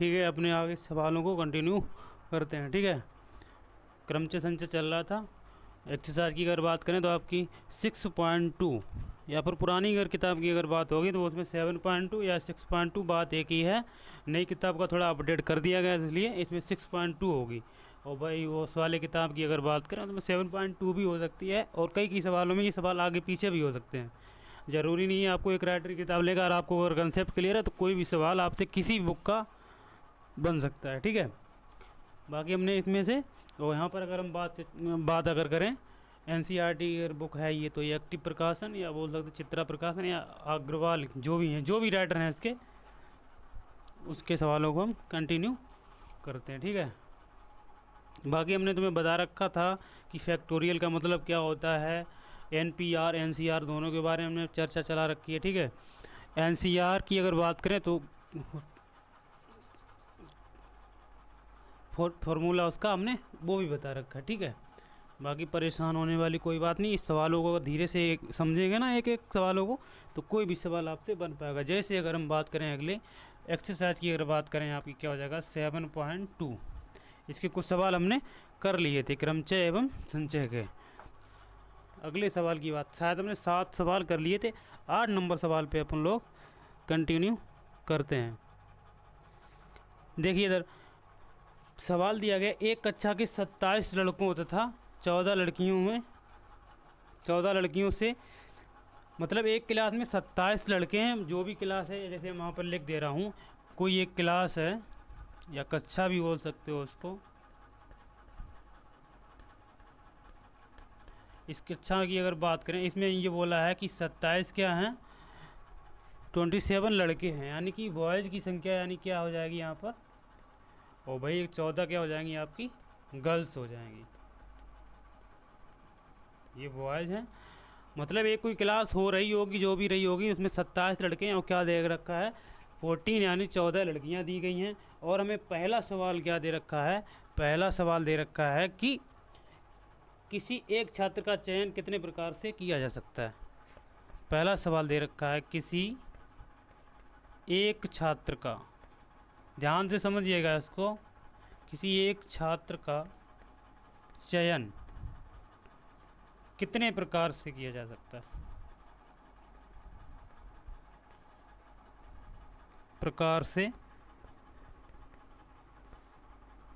ठीक है, अपने आगे सवालों को कंटिन्यू करते हैं। ठीक है, क्रमचय संचय चल रहा था। एक्सरसाइज की अगर बात करें तो आपकी 6.2 या फिर पुरानी अगर किताब की अगर बात होगी तो उसमें 7.2 या 6.2 बात एक ही है। नई किताब का थोड़ा अपडेट कर दिया गया इसलिए इसमें 6.2 होगी। और भाई वो उस वाले किताब की अगर बात करें तो 7.2 भी हो सकती है, और कई सवालों में ये सवाल आगे पीछे भी हो सकते हैं। ज़रूरी नहीं है आपको एक राइटर की किताब लेकर, आपको अगर कंसेप्ट क्लियर है तो कोई भी सवाल आपसे किसी बुक का बन सकता है। ठीक है, बाकी हमने इसमें से, और यहाँ पर अगर हम बात अगर करें एनसीईआरटी अगर बुक है ये, तो ये एक्टिव प्रकाशन या बोल सकते चित्रा प्रकाशन या अग्रवाल, जो भी हैं, जो भी राइटर हैं इसके, उसके सवालों को हम कंटिन्यू करते हैं। ठीक है, बाकी हमने तुम्हें बता रखा था कि फैक्टोरियल का मतलब क्या होता है। एनपीआर एनसीआर दोनों के बारे में हमने चर्चा चला रखी है। ठीक है, एनसीआर की अगर बात करें तो फॉर्मूला उसका हमने वो भी बता रखा है। ठीक है, बाकी परेशान होने वाली कोई बात नहीं। इस सवालों को धीरे से समझेंगे ना, एक एक सवालों को, तो कोई भी सवाल आपसे बन पाएगा। जैसे अगर हम बात करें अगले एक्सरसाइज की अगर बात करें, आपकी क्या हो जाएगा 7.2, इसके कुछ सवाल हमने कर लिए थे क्रमचय एवं संचय के। अगले सवाल की बात, शायद हमने 7 सवाल कर लिए थे, 8 नंबर सवाल पे अपन लोग कंटिन्यू करते हैं। देखिए इधर सवाल दिया गया, एक कक्षा के 27 लड़कों तथा 14 लड़कियों से, मतलब एक क्लास में 27 लड़के हैं, जो भी क्लास है, जैसे मैं वहाँ पर लिख दे रहा हूँ, कोई एक क्लास है या कक्षा भी बोल सकते हो उसको। इस कक्षा की अगर बात करें, इसमें ये बोला है कि 27 क्या हैं, 27 लड़के हैं, यानी कि बॉयज़ की संख्या यानी क्या हो जाएगी यहाँ पर, और भाई 14 क्या हो जाएंगी आपकी गर्ल्स हो जाएंगी। ये बॉयज़ हैं, मतलब एक कोई क्लास हो रही होगी, जो भी रही होगी, उसमें 27 लड़के हैं, और क्या दे रखा है 14 यानी 14 लड़कियां दी गई हैं। और हमें पहला सवाल क्या दे रखा है, पहला सवाल दे रखा है कि किसी एक छात्र का चयन कितने प्रकार से किया जा सकता है। पहला सवाल दे रखा है किसी एक छात्र का, ध्यान से समझिएगा इसको, किसी एक छात्र का चयन कितने प्रकार से किया जा सकता है, प्रकार से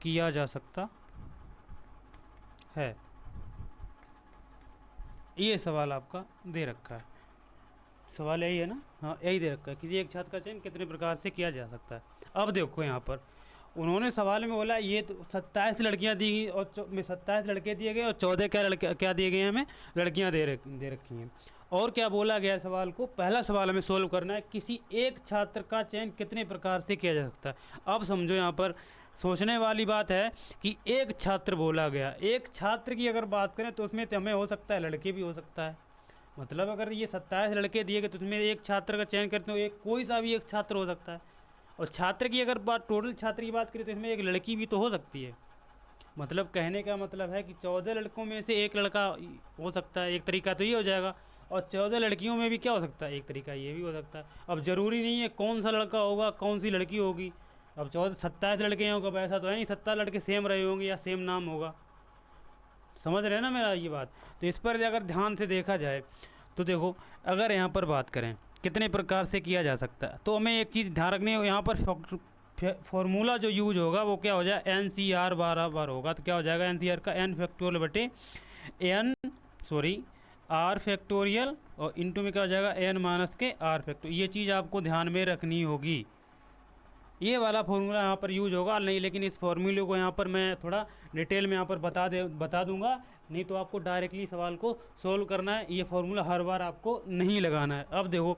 किया जा सकता है। ये सवाल आपका दे रखा है, सवाल यही है ना, हाँ यही दे रखा है, किसी एक छात्र का चयन कितने प्रकार से किया जा सकता है। अब देखो यहाँ पर उन्होंने सवाल में बोला ये तो 27 लड़कियां दी गई, और 27 लड़के दिए गए, और 14 क्या दिए गए हमें, लड़कियां दे रखी हैं। और क्या बोला गया सवाल को, पहला सवाल हमें सोल्व करना है, किसी एक छात्र का चयन कितने प्रकार से किया जा सकता है। अब समझो यहाँ पर सोचने वाली बात है कि एक छात्र बोला गया, एक छात्र की अगर बात करें तो उसमें तो हमें हो सकता है लड़के भी हो सकता है, मतलब अगर ये 27 लड़के दिए गए तो उसमें एक छात्र का चयन करते हो, एक कोई सा भी एक छात्र हो सकता है। और छात्र की अगर बात, टोटल छात्र की बात करें तो इसमें एक लड़की भी तो हो सकती है। मतलब कहने का मतलब है कि 14 लड़कों में से एक लड़का हो सकता है, एक तरीका तो ये हो जाएगा, और 14 लड़कियों में भी क्या हो सकता है, एक तरीका ये भी हो सकता है। अब ज़रूरी नहीं है कौन सा लड़का होगा कौन सी लड़की होगी। अब 27 लड़के होंगे, अब ऐसा तो है नहीं 70 लड़के सेम रहे होंगे या सेम नाम होगा, समझ रहे हैं ना मेरा ये बात। तो इस पर अगर ध्यान से देखा जाए तो देखो, अगर यहाँ पर बात करें कितने प्रकार से किया जा सकता है, तो हमें एक चीज़ ध्यान रखनी है, यहाँ पर फॉर्मूला जो यूज होगा वो क्या हो जाए, NCR बराबर होगा, तो क्या हो जाएगा NCR का n फैक्टोरियल बटे R फैक्टोरियल, और इंटू में क्या हो जाएगा n माइनस के R फैक्टोरियल। ये चीज़ आपको ध्यान में रखनी होगी, ये वाला फॉर्मूला यहाँ पर यूज होगा नहीं, लेकिन इस फॉर्मूले को यहाँ पर मैं थोड़ा डिटेल में यहाँ पर बता दूंगा, नहीं तो आपको डायरेक्टली सवाल को सोल्व करना है, ये फॉर्मूला हर बार आपको नहीं लगाना है। अब देखो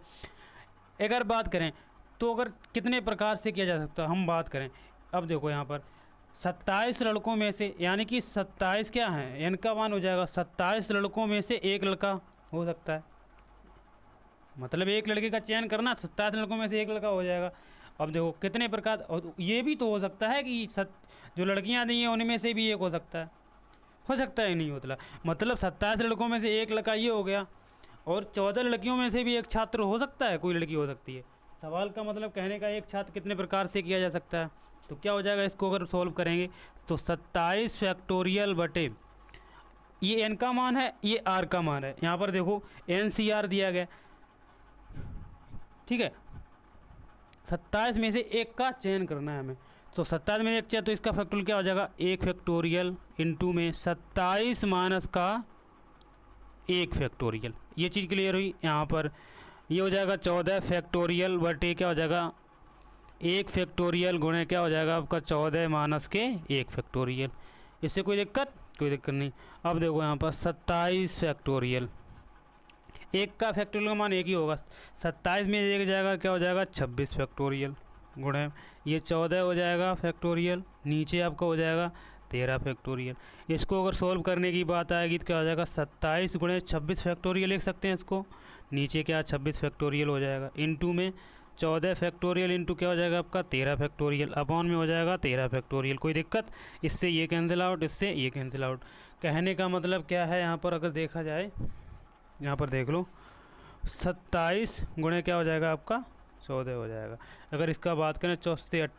अगर बात करें तो अगर कितने प्रकार से किया जा सकता है हम बात करें, अब देखो यहाँ पर 27 लड़कों में से, यानी कि 27 क्या है, n का मान हो जाएगा, 27 लड़कों में से एक लड़का हो सकता है, मतलब एक लड़के का चयन करना, 27 लड़कों में से एक लड़का हो जाएगा। अब देखो कितने प्रकार, और ये भी तो हो सकता है कि जो लड़कियां दी हैं उनमें से भी एक हो सकता है नहीं होता, मतलब 27 लड़कों में से एक लड़का ये हो गया, और 14 लड़कियों में से भी एक छात्र हो सकता है, कोई लड़की हो सकती है। सवाल का मतलब कहने का एक छात्र कितने प्रकार से किया जा सकता है, तो क्या हो जाएगा, इसको अगर सॉल्व करेंगे तो 27 फैक्टोरियल बटे ये n का मान है, ये r का मान है। यहाँ पर देखो NCR दिया गया, ठीक है। 27 में से एक का चयन करना है हमें, तो 27 में एक चाहिए तो इसका फैक्टोरियल क्या हो जाएगा, 1 फैक्टोरियल इंटू में 27 माइनस का 1 फैक्टोरियल। ये चीज़ क्लियर हुई। यहाँ पर ये हो जाएगा 14 फैक्टोरियल बटे क्या हो जाएगा 1 फैक्टोरियल गुणे क्या हो जाएगा आपका 14 माइनस के 1 फैक्टोरियल। इससे कोई दिक्कत नहीं। अब देखो यहाँ पर 27 फैक्टोरियल, एक का फैक्टोरियल का मान एक ही होगा, 27 में एक जाएगा क्या हो जाएगा 26 फैक्टोरियल गुणे ये 14 हो जाएगा फैक्टोरियल, नीचे आपका हो जाएगा 13 फैक्टोरियल। इसको अगर सोल्व करने की बात आएगी तो क्या हो जाएगा 27 गुणे 26 फैक्टोरियल लिख सकते हैं इसको, नीचे क्या 26 फैक्टोरियल हो जाएगा, इंटू में 14 फैक्टोरियल इंटू क्या हो जाएगा आपका 13 फैक्टोरियल, अपॉन में हो जाएगा 13 फैक्टोरियल। कोई दिक्कत, इससे ये कैंसिल आउट, इससे ये कैंसिल आउट। कहने का मतलब क्या है, यहाँ पर अगर देखा जाए, यहाँ पर देख लो 27 गुणे क्या हो जाएगा आपका 14 हो जाएगा। अगर इसका बात करें 4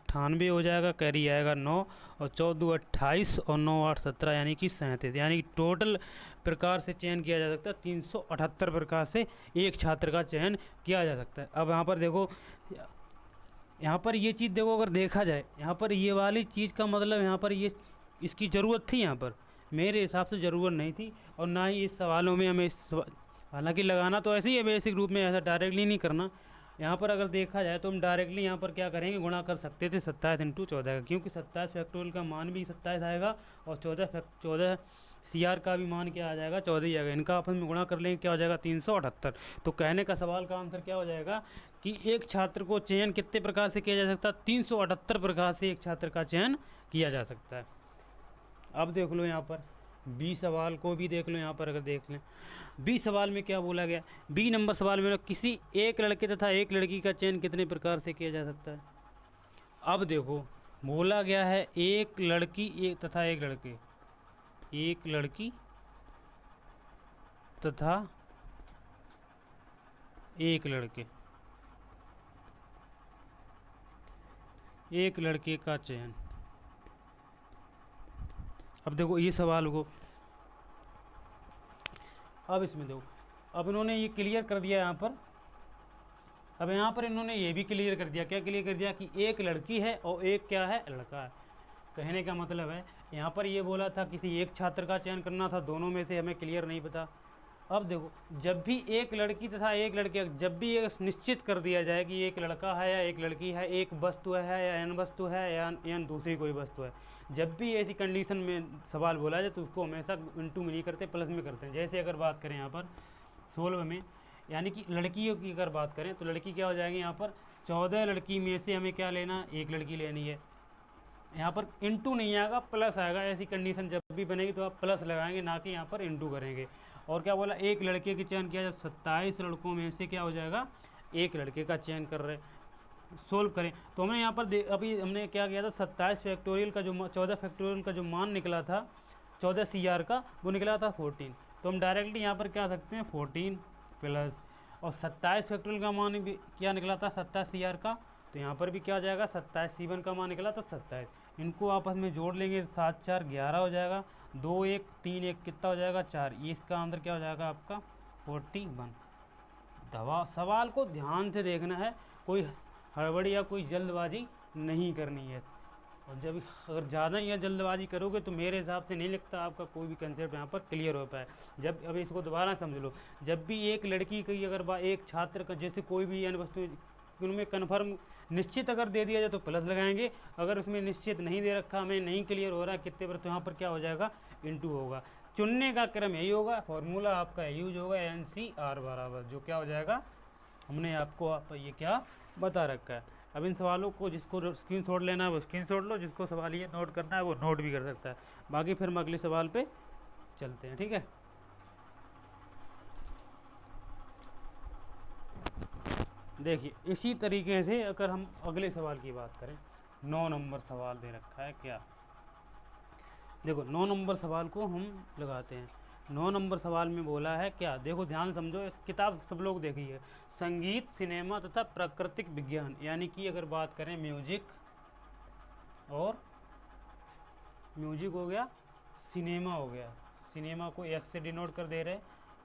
98 हो जाएगा, कैरी आएगा 9 और 14 28 और 9 8 17 यानी कि 37, यानी टोटल प्रकार से चयन किया जा सकता है 378 प्रकार से एक छात्र का चयन किया जा सकता है। अब यहाँ पर देखो, यहाँ पर ये चीज़ देखो, अगर देखा जाए यहाँ पर ये वाली चीज़ का मतलब यहाँ पर ये इसकी ज़रूरत थी, यहाँ पर मेरे हिसाब से ज़रूरत नहीं थी, और ना ही इस सवालों में हमें हालांकि लगाना तो ऐसे ही है बेसिक रूप में, ऐसा डायरेक्टली नहीं करना। यहाँ पर अगर देखा जाए तो हम डायरेक्टली यहाँ पर क्या करेंगे, गुणा कर सकते थे 27 इंटू 14 का, क्योंकि 27 फैक्टोरियल का मान भी 27 आएगा और 14 CR का भी मान क्या आ जाएगा 14 ही आएगा। इनका आपस में गुणा कर लेंगे क्या हो जाएगा 378। तो कहने का सवाल का आंसर क्या हो जाएगा कि एक छात्र को चयन कितने प्रकार से किया जा सकता है, 378 प्रकार से एक छात्र का चयन किया जा सकता है। अब देख लो यहाँ पर बी सवाल को भी देख लो, यहाँ पर अगर देख लें बी सवाल में क्या बोला गया, बी नंबर सवाल में किसी एक लड़के तथा एक लड़की का चयन कितने प्रकार से किया जा सकता है। अब देखो बोला गया है एक लड़की एक तथा एक लड़के, एक लड़की तथा एक लड़के, एक लड़के का चयन। अब देखो ये सवाल को, अब इसमें देखो, अब इन्होंने ये क्लियर कर दिया यहाँ पर। अब यहाँ पर इन्होंने ये भी क्लियर कर दिया, क्या क्लियर कर दिया कि एक लड़की है और एक क्या है लड़का है। कहने का मतलब है यहाँ पर ये बोला था किसी एक छात्र का चयन करना था, दोनों में से हमें क्लियर नहीं पता। अब देखो जब भी एक लड़की तथा एक लड़के, जब भी ये निश्चित कर दिया जाए कि एक लड़का है या एक लड़की है, एक वस्तु है या n वस्तु है या दूसरी कोई वस्तु है, जब भी ऐसी कंडीशन में सवाल बोला जाए तो उसको हमेशा इंटू में नहीं करते, प्लस में करते हैं। जैसे अगर बात करें यहाँ पर 16 में, यानी कि लड़कियों की अगर बात करें तो लड़की क्या हो जाएगी, यहाँ पर 14 लड़की में से हमें क्या लेना, एक लड़की लेनी है। यहाँ पर इंटू नहीं आएगा, प्लस आएगा। ऐसी कंडीशन जब भी बनेगी तो आप प्लस लगाएंगे, ना कि यहाँ पर इंटू करेंगे। और क्या बोला, एक लड़के के चयन किया जाए, 27 लड़कों में से क्या हो जाएगा एक लड़के का चयन कर रहे। सोल्व करें तो हमने यहाँ पर अभी हमने क्या किया था, 27 फैक्टोरियल का जो 14 फैक्टोरियल का जो मान निकला था 14 CR का, वो निकला था 14। तो हम डायरेक्टली यहाँ पर क्या सकते हैं 14 प्लस, और 27 फैक्टोरियल का मान भी क्या निकला था 27 CR का, तो यहाँ पर भी क्या हो जाएगा 27 C1 का मान निकला था 27। इनको आपस में जोड़ लेंगे, 7 4 11 हो जाएगा, 2 1 3 1 कितना हो जाएगा 4। ये इसका आंसर क्या हो जाएगा आपका 41। दवा सवाल को ध्यान से देखना है, कोई हड़बड़ी या कोई जल्दबाजी नहीं करनी है। और जब अगर ज़्यादा ही जल्दबाजी करोगे तो मेरे हिसाब से नहीं लगता आपका कोई भी कंसेप्ट यहाँ पर क्लियर हो पाए। जब अभी इसको दोबारा समझ लो, जब भी एक लड़की की अगर एक छात्र का जैसे कोई भी अन्य वस्तु उनमें कन्फर्म निश्चित अगर दे दिया जाए तो प्लस लगाएंगे, अगर उसमें निश्चित नहीं दे रखा, हमें नहीं क्लियर हो रहा है कितने पर, तो यहाँ पर क्या हो जाएगा इंटू होगा। चुनने का क्रम यही होगा, फॉर्मूला आपका यूज होगा NCR बराबर, जो क्या हो जाएगा हमने आपको ये क्या बता रखा है। अब इन सवालों को जिसको स्क्रीनशॉट लेना है वो स्क्रीनशॉट लो, जिसको सवाल ये नोट करना है वो नोट भी कर सकता है। बाकी फिर हम अगले सवाल पे चलते हैं, ठीक है। देखिए इसी तरीके से अगर हम अगले सवाल की बात करें, 9 नंबर सवाल दे रखा है क्या, देखो 9 नंबर सवाल को हम लगाते हैं। 9 नंबर सवाल में बोला है क्या, देखो ध्यान समझो, इस किताब सब लोग देखिए, संगीत, सिनेमा तथा प्राकृतिक विज्ञान, यानी कि अगर बात करें म्यूजिक और म्यूजिक हो गया, सिनेमा हो गया। सिनेमा को एस से डिनोट कर दे रहे।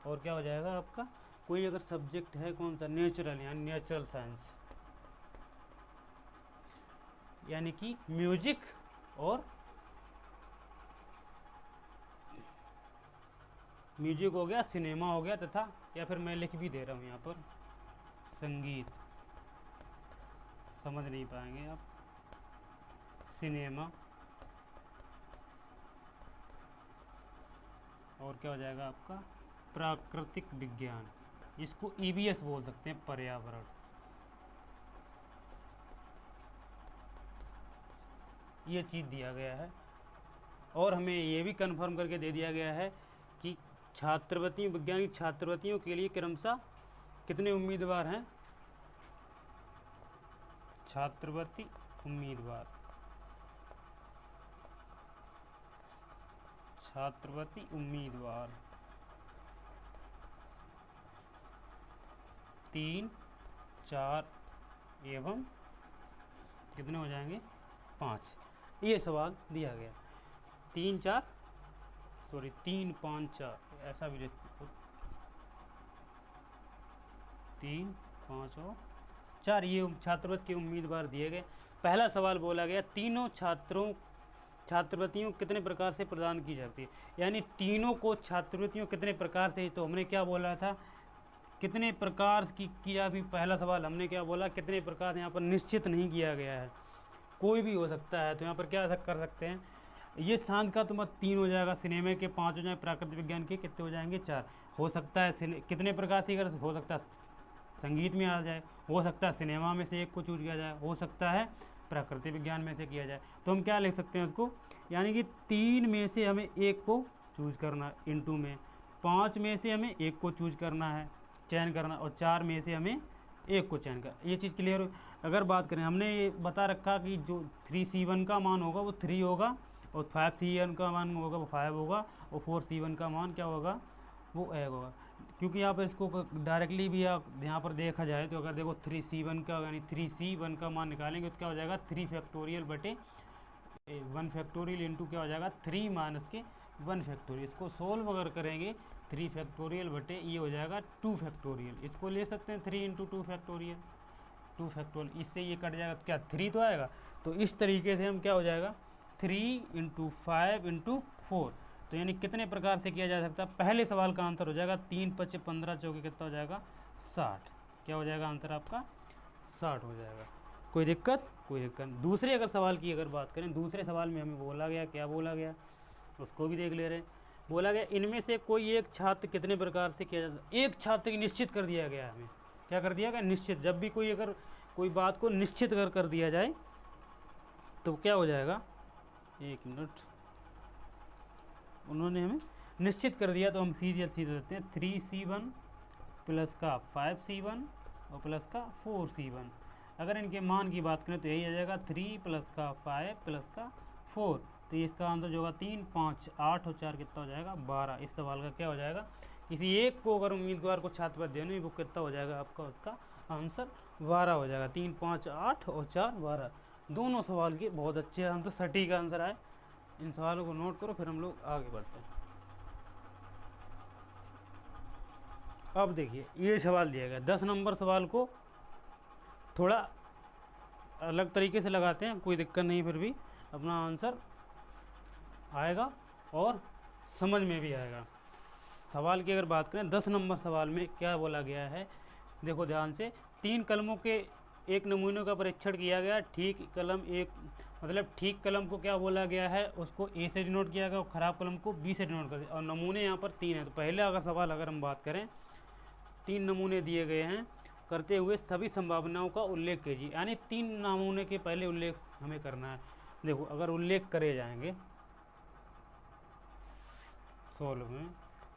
और क्या हो जाएगा आपका, कोई अगर सब्जेक्ट है कौन सा, नेचुरल यानी नेचुरल साइंस, यानी कि म्यूजिक और म्यूजिक हो गया, सिनेमा हो गया, तथा या फिर मैं लिख भी दे रहा हूँ यहाँ पर संगीत, समझ नहीं पाएंगे आप, सिनेमा, और क्या हो जाएगा आपका प्राकृतिक विज्ञान, इसको ईवीएस बोल सकते हैं, पर्यावरण। ये चीज़ दिया गया है। और हमें ये भी कंफर्म करके दे दिया गया है कि छात्रवृत्ति, विज्ञान की छात्रवृत्तियों के लिए क्रमशः कितने उम्मीदवार हैं, छात्रवृत्ति उम्मीदवार, छात्रवृत्ति उम्मीदवार 3, 4 एवं कितने हो जाएंगे 5। ये सवाल दिया गया 3, 5, 4 ऐसा भी लिख, 3, 5 और 4 ये छात्रवृत्ति के उम्मीदवार दिए गए। पहला सवाल बोला गया तीनों छात्रवृत्तियों कितने प्रकार से प्रदान की जाती है, यानी तीनों को छात्रवृत्तियों कितने प्रकार से, तो हमने क्या बोला था, कितने प्रकार की किया भी, पहला सवाल हमने क्या बोला, कितने प्रकार, यहाँ पर निश्चित नहीं किया गया है, कोई भी हो सकता है। तो यहाँ पर क्या कर सकते हैं, ये शांत का तो मत 3 हो जाएगा, सिनेमा के 5 हो जाए, प्राकृतिक विज्ञान के कितने हो जाएंगे 4। हो सकता है कितने प्रकार से, अगर हो सकता है संगीत में आ जाए, हो सकता है सिनेमा में से एक को चूज किया जाए, हो सकता है प्राकृतिक विज्ञान में से किया जाए। तो हम क्या लिख सकते हैं उसको, यानी कि 3 में से हमें एक को चूज करना है, इनटू में 5 में से हमें एक को चूज करना है, चयन करना, और 4 में से हमें एक को चयन करना। ये चीज़ क्लियर हो। अगर बात करें, हमने ये बता रखा कि जो 3C1 का मान होगा वो 3 होगा, और 5C1 का मान होगा वो 5 होगा, और 4C1 का मान क्या होगा वो 1 होगा। क्योंकि यहाँ पर इसको डायरेक्टली भी आप यहाँ पर देखा जाए तो अगर देखो 3C1 का, यानी 3C1 का मान निकालेंगे तो क्या हो जाएगा 3 फैक्टोरियल बटे 1 फैक्टोरियल इंटू क्या हो जाएगा 3 माइनस के 1 फैक्टोरियल। इसको सोल्व अगर करेंगे 3 फैक्टोरियल बटे ये हो जाएगा 2 फैक्टोरियल। इसको ले सकते हैं 3 इंटू 2 फैक्टोरियल, 2 फैक्टोरियल, इससे ये कट जाएगा तो क्या 3 तो आएगा। तो इस तरीके से हम क्या हो जाएगा 3 इंटू 5 इंटू 4, तो यानी कितने प्रकार से किया जा सकता है। पहले सवाल का आंसर हो जाएगा 3, 5, 15 चौके कितना हो जाएगा 60। क्या हो जाएगा आंसर आपका 60 हो जाएगा। कोई दिक्कत, कोई दिक्कत। दूसरे अगर सवाल की अगर बात करें, दूसरे सवाल में हमें बोला गया, क्या बोला गया उसको भी देख ले रहे हैं। बोला गया इनमें से कोई एक छात्र कितने प्रकार से किया जाता है। एक छात्र की निश्चित कर दिया गया, हमें क्या कर दिया गया निश्चित। जब भी कोई अगर कोई बात को निश्चित कर दिया जाए तो क्या हो जाएगा, 1 मिनट, उन्होंने हमें निश्चित कर दिया तो हम सीधे देते हैं 3C1 प्लस का 5C1 और प्लस का 4C1। अगर इनके मान की बात करें तो यही आ जाएगा 3 प्लस का 5 प्लस का 4। तो इसका आंसर जो होगा 3, 5, 8 और 4 कितना हो जाएगा 12। इस सवाल का क्या हो जाएगा, किसी एक को अगर उम्मीदवार को छात्रवृत्ति देनी वो कितना हो जाएगा आपका, उसका आंसर 12 हो जाएगा। 3, 5, 8 और 4 12। दोनों सवाल के बहुत अच्छे आंसर, सटीक आंसर आए। इन सवालों को नोट करो, फिर हम लोग आगे बढ़ते हैं। अब देखिए ये सवाल दिया गया 10 नंबर सवाल को थोड़ा अलग तरीके से लगाते हैं, कोई दिक्कत नहीं, फिर भी अपना आंसर आएगा और समझ में भी आएगा। सवाल की अगर बात करें 10 नंबर सवाल में क्या बोला गया है, देखो ध्यान से। 3 कलमों के एक नमूने का परीक्षण किया गया। ठीक कलम एक, मतलब ठीक कलम को क्या बोला गया है, उसको ए से डिनोट किया गया और ख़राब कलम को बी से डिनोट कर दिया। और नमूने यहाँ पर 3 हैं। तो पहले अगर सवाल अगर हम बात करें, 3 नमूने दिए गए हैं, करते हुए सभी संभावनाओं का उल्लेख कीजिए। यानी 3 नमूने के पहले उल्लेख हमें करना है। देखो अगर उल्लेख करे जाएंगे सोल्व में,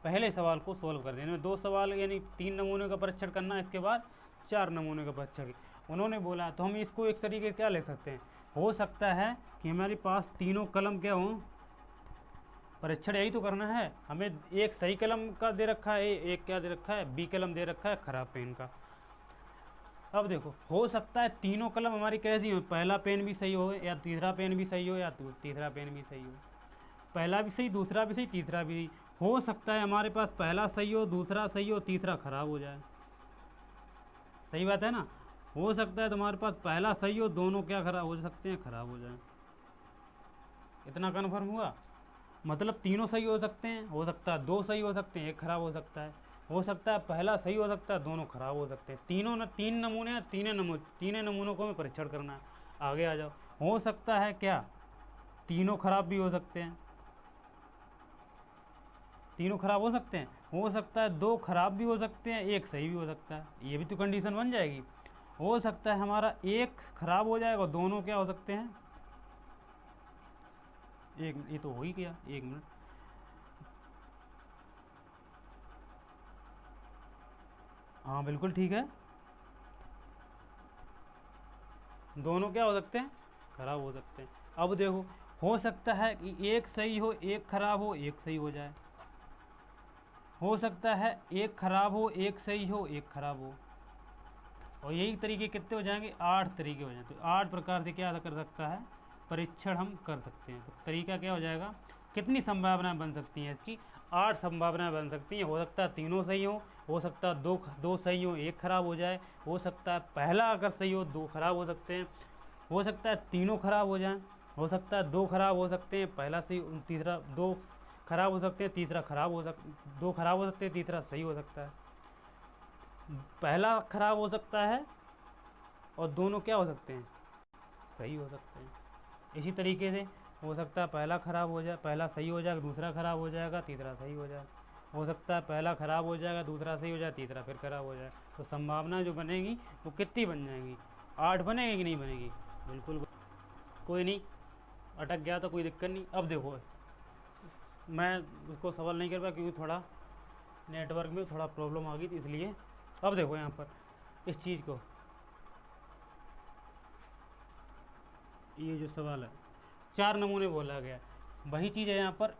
पहले सवाल को सोल्व कर देने में 2 सवाल यानी 3 नमूने का परीक्षण करना है, इसके बाद 4 नमूने का परीक्षण उन्होंने बोला। तो हम इसको एक तरीके क्या ले सकते हैं, हो सकता है कि हमारे पास तीनों कलम क्या हों, परीक्षण यही तो करना है हमें। एक सही कलम का दे रखा है, एक क्या दे रखा है बी कलम दे रखा है, खराब पेन का। अब देखो हो सकता है तीनों कलम हमारी कैसी हो, पहला पेन भी सही हो या तीसरा पेन भी सही हो या तीसरा पेन भी सही हो, पहला भी सही, दूसरा भी सही, तीसरा भी सही। हो सकता है हमारे पास पहला सही हो, दूसरा सही हो, तीसरा खराब हो जाए। सही बात है ना। हो सकता है तुम्हारे पास पहला सही हो, दोनों क्या खराब हो सकते हैं, खराब हो जाए। इतना कन्फर्म हुआ। मतलब तीनों सही हो सकता है दो सही हो सकते हैं, एक खराब हो सकता है पहला सही हो सकता है, दोनों खराब हो सकते हैं। तीन नमूने हैं, तीन नमूनों को हमें परीक्षण करना है। आगे आ जाओ। हो सकता है क्या, तीनों खराब भी हो सकते हैं, तीनों खराब हो सकते हैं। हो सकता है दो खराब भी हो सकते हैं, एक सही भी हो सकता है, ये भी तो कंडीशन बन जाएगी। हो सकता है हमारा एक खराब हो जाएगा, दोनों क्या हो सकते हैं, एक, ये तो हो ही गया, एक मिनट। हाँ बिल्कुल ठीक है, दोनों क्या हो सकते हैं, खराब हो सकते हैं। अब देखो हो सकता है कि एक सही हो एक खराब हो, एक सही हो जाए। हो सकता है एक खराब हो एक सही हो, एक खराब हो। और यही तरीके कितने हो जाएंगे, 8 तरीके हो जाएंगे। तो 8 प्रकार से क्या कर सकता है, परीक्षण हम कर सकते हैं। तो तरीका क्या हो जाएगा, कितनी संभावनाएं बन सकती हैं इसकी, 8 संभावनाएं बन सकती हैं। हो सकता है तीनों सही हो सकता है दो सही हो एक खराब हो जाए, हो सकता है पहला अगर सही हो दो खराब हो सकते हैं, हो सकता है तीनों खराब हो जाएं, हो सकता है दो खराब हो सकते हैं, पहला सही तीसरा, दो खराब हो सकते हैं, तीसरा खराब हो दो खराब हो सकते हैं, तीसरा सही हो सकता है, पहला खराब हो सकता है और दोनों क्या हो सकते हैं, सही हो सकते हैं। इसी तरीके से हो सकता है पहला खराब हो जाए, पहला सही हो जाएगा, दूसरा खराब हो जाएगा, तीसरा सही हो जाए। हो सकता है पहला खराब हो जाएगा, दूसरा सही हो जाए, तीसरा फिर खराब हो जाए। तो संभावना जो बनेगी वो कितनी बन जाएंगी, 8 बनेगी कि नहीं बनेगी, बिल्कुल। कोई नहीं, अटक गया तो कोई दिक्कत नहीं। अब देखो मैं उसको सवाल नहीं कर पाया क्योंकि थोड़ा नेटवर्क में थोड़ा प्रॉब्लम आ गई थी, इसलिए। अब देखो यहाँ पर इस चीज़ को, ये जो सवाल है 4 नमूने बोला गया, वही चीज़ है यहाँ पर।